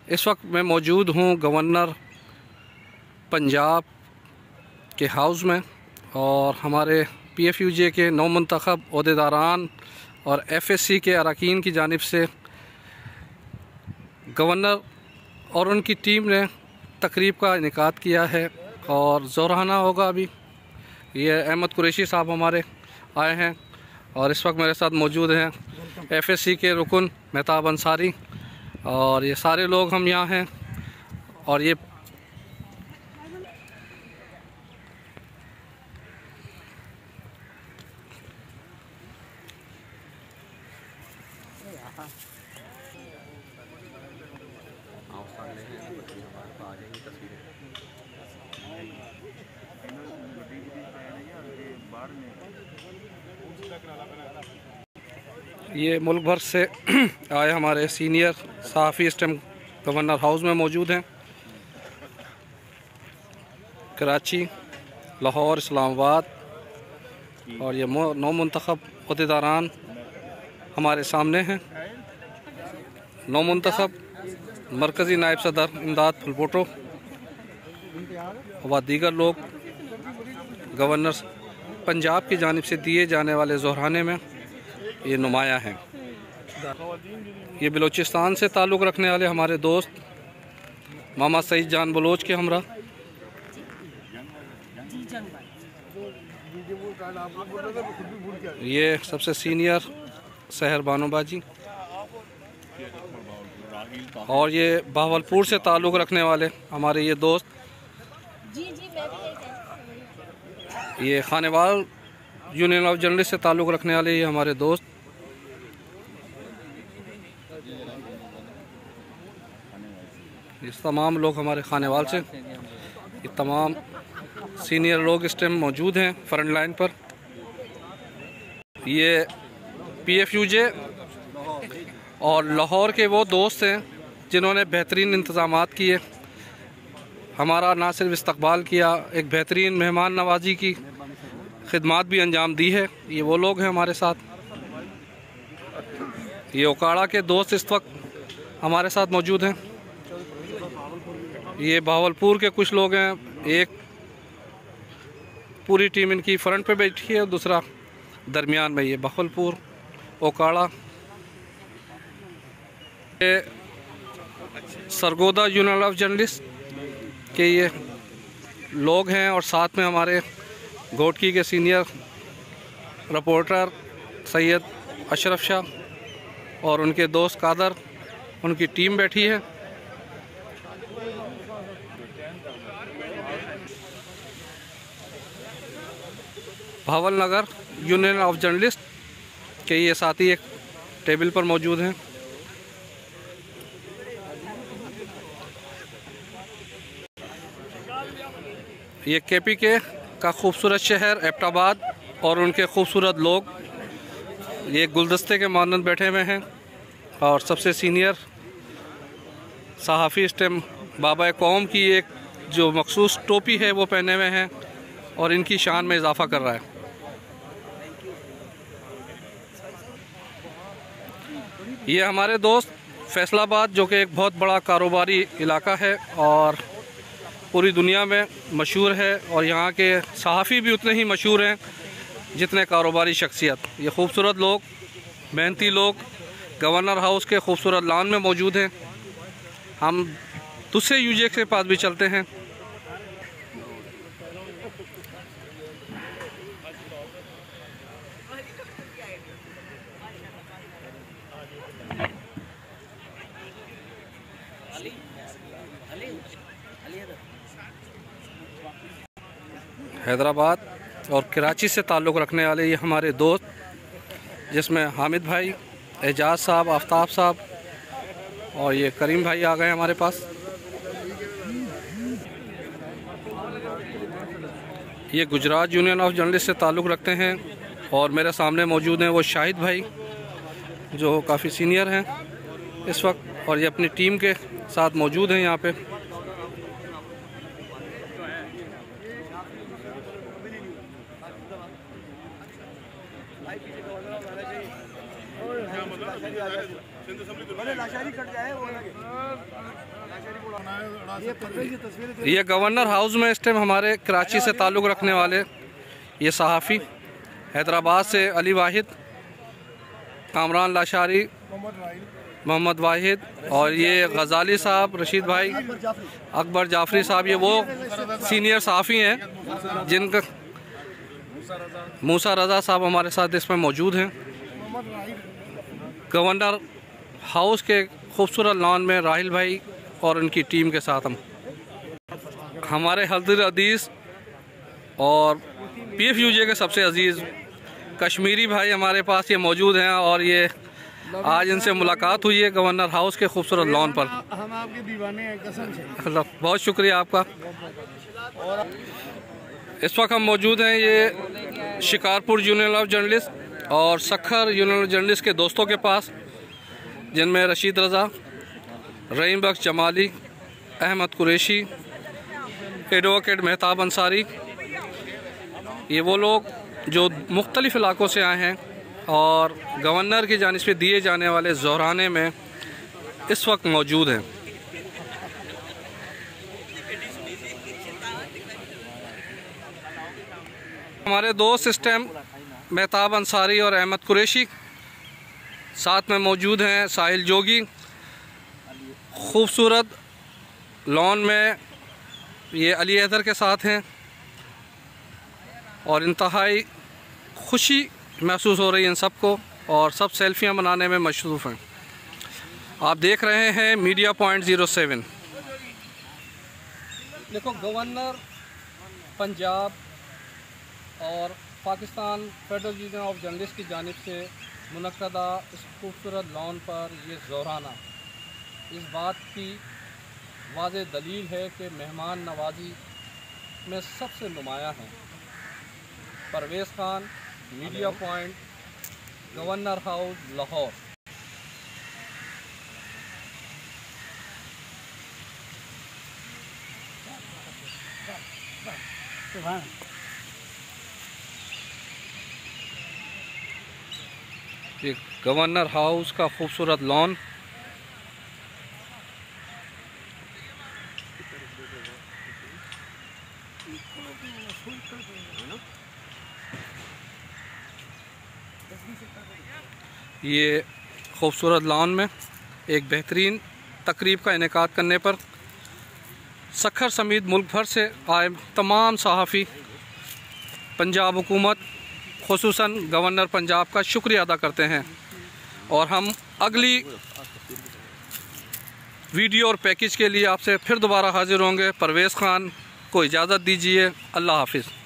इस वक्त मैं मौजूद हूँ गवर्नर पंजाब के हाउस में और हमारे PFUJ के नौ मुंतखब ओहदेदारान और FSC के अरकान की जानिब से गवर्नर और उनकी टीम ने तकरीब का इनेकाद किया है और ज़ोराना होगा। अभी ये अहमद कुरैशी साहब हमारे आए हैं और इस वक्त मेरे साथ मौजूद हैं FSC के रुकन मेहताब अंसारी और ये सारे लोग हम यहाँ हैं। और ये ये मुल्क भर से आए हमारे सीनियर सहाफ़ी इस टाइम गवर्नर हाउस में मौजूद हैं। कराची, लाहौर, इस्लामाबाद और ये नौ मुंतखब ओहदेदारान हमारे सामने हैं। नौ मुंतखब मरकज़ी नायब सदर इमदाद फुलपोटो व दीगर लोग गवर्नर पंजाब की जानिब से दिए जाने वाले ज़ोहराने में ये नुमाया हैं। ये बलूचिस्तान से ताल्लुक़ रखने वाले हमारे दोस्त मामा सईद जान बलोच के हमरा, ये सबसे सीनियर सहर बानोबाजी और ये बहावलपुर से ताल्लुक़ रखने वाले हमारे ये दोस्त ये खानेवाल यूनियन ऑफ जर्नलिस्ट से ताल्लुक़ रखने वाले ये हमारे दोस्त इस तमाम लोग हमारे खानेवाल से, ये तमाम सीनियर लोग इस टाइम मौजूद हैं फ्रंट लाइन पर। ये PFUJ और लाहौर के वो दोस्त हैं जिन्होंने बेहतरीन इंतज़ामात किए, हमारा ना सिर्फ इस्तकबाल किया, एक बेहतरीन मेहमान नवाजी की खिदमत भी अंजाम दी है। ये वो लोग हैं हमारे साथ। ये ओकाड़ा के दोस्त इस वक्त हमारे साथ मौजूद हैं। ये बहावलपुर के कुछ लोग हैं, एक पूरी टीम इनकी फ्रंट पे बैठी है और दूसरा दरमियान में। ये बहावलपुर, ओकाड़ा, ये सरगोदा यूनियन ऑफ जर्नलिस्ट के ये लोग हैं और साथ में हमारे घोटकी के सीनियर रिपोर्टर सैयद अशरफ शाह और उनके दोस्त कादर, उनकी टीम बैठी है। भावल नगर यूनियन ऑफ जर्नलिस्ट के ये साथी एक टेबल पर मौजूद हैं। ये KPK का खूबसूरत शहर एबटाबाद और उनके खूबसूरत लोग ये गुलदस्ते के मानंद बैठे हुए हैं और सबसे सीनियर सहाफ़ी इस टाइम बाबा कौम की एक जो मखसूस टोपी है वो पहने हुए हैं और इनकी शान में इजाफ़ा कर रहा है। ये हमारे दोस्त फैसलाबाद जो कि एक बहुत बड़ा कारोबारी इलाका है और पूरी दुनिया में मशहूर है और यहाँ के सहाफ़ी भी उतने ही मशहूर हैं जितने कारोबारी शख्सियत। ये खूबसूरत लोग, मेहनती लोग गवर्नर हाउस के खूबसूरत लॉन में मौजूद हैं। हम दूसरे UJ के पास भी चलते हैं। हैदराबाद और कराची से ताल्लुक़ रखने वाले ये हमारे दोस्त, जिसमें हामिद भाई, एजाज साहब, आफ्ताब साहब और ये करीम भाई आ गए हमारे पास। ये गुजरात यूनियन ऑफ जर्नलिस्ट से ताल्लुक़ रखते हैं और मेरे सामने मौजूद हैं वो शाहिद भाई जो काफ़ी सीनियर हैं इस वक्त और ये अपनी टीम के साथ मौजूद हैं यहाँ पे। लाचारी कट जाए ये गवर्नर हाउस में इस टाइम हमारे कराची से ताल्लुक़ रखने वाले ये सहाफ़ी, हैदराबाद से अली वाहिद, कामरान लाशारी, मोहम्मद वाहिद, और ये गज़ाली साहब, रशीद भाई, अकबर जाफरी साहब, ये वो सीनियर सहाफ़ी हैं जिनका मूसा रज़ा साहब हमारे साथ इसमें मौजूद हैं। गवर्नर हाउस के खूबसूरत लॉन में राहिल भाई और उनकी टीम के साथ हमारे हल्दर अदीस और PFUJ के सबसे अजीज़ कश्मीरी भाई हमारे पास ये मौजूद हैं, और ये आज इनसे मुलाकात हुई है गवर्नर हाउस के खूबसूरत लॉन पर। हम आपके दीवाने हैं, कसम से। बहुत शुक्रिया आपका। इस वक्त हम मौजूद हैं ये शिकारपुर यूनियन ऑफ जर्नलिस्ट और सखर यूनियन ऑफ जर्नलिस्ट के दोस्तों के पास, जिनमें रशीद रज़ा, रहीम बख्श जमाली, अहमद कुरैशी, एडवोकेट मेहताब अंसारी, ये वो लोग जो मुख्तलिफ़ इलाक़ों से आए हैं और गवर्नर की जानिब से दिए जाने वाले ज़ोहराने में इस वक्त मौजूद हैं। हमारे दोस्त इस टाइम मेहताब अंसारी और अहमद कुरैशी साथ में मौजूद हैं। साहिल जोगी खूबसूरत लॉन में ये अली हैदर के साथ हैं और इंतहाई खुशी महसूस हो रही है इन सबको, और सब सेल्फियां बनाने में मशरूफ़ हैं। आप देख रहे हैं मीडिया पॉइंट 07। देखो, गवर्नर पंजाब और Pakistan federal union of journalist की जानिब से मुनक्कदा इस खूबसूरत लॉन पर ये ज़ोहराना इस बात की वाज़ेह दलील है कि मेहमान नवाजी में सबसे नुमायाँ हैं। Parvez Khan, media point, governor house, Lahore. ये गवर्नर हाउस का खूबसूरत लॉन। ये खूबसूरत लॉन में एक बेहतरीन तकरीब का इनेकाद करने पर सखर समेत मुल्क भर से आए तमाम सहाफ़ी पंजाब हुकूमत, खुसूसन गवर्नर पंजाब का शुक्रिया अदा करते हैं, और हम अगली वीडियो और पैकेज के लिए आपसे फिर दोबारा हाजिर होंगे। परवेज़ खान को इजाज़त दीजिए। अल्लाह हाफिज़।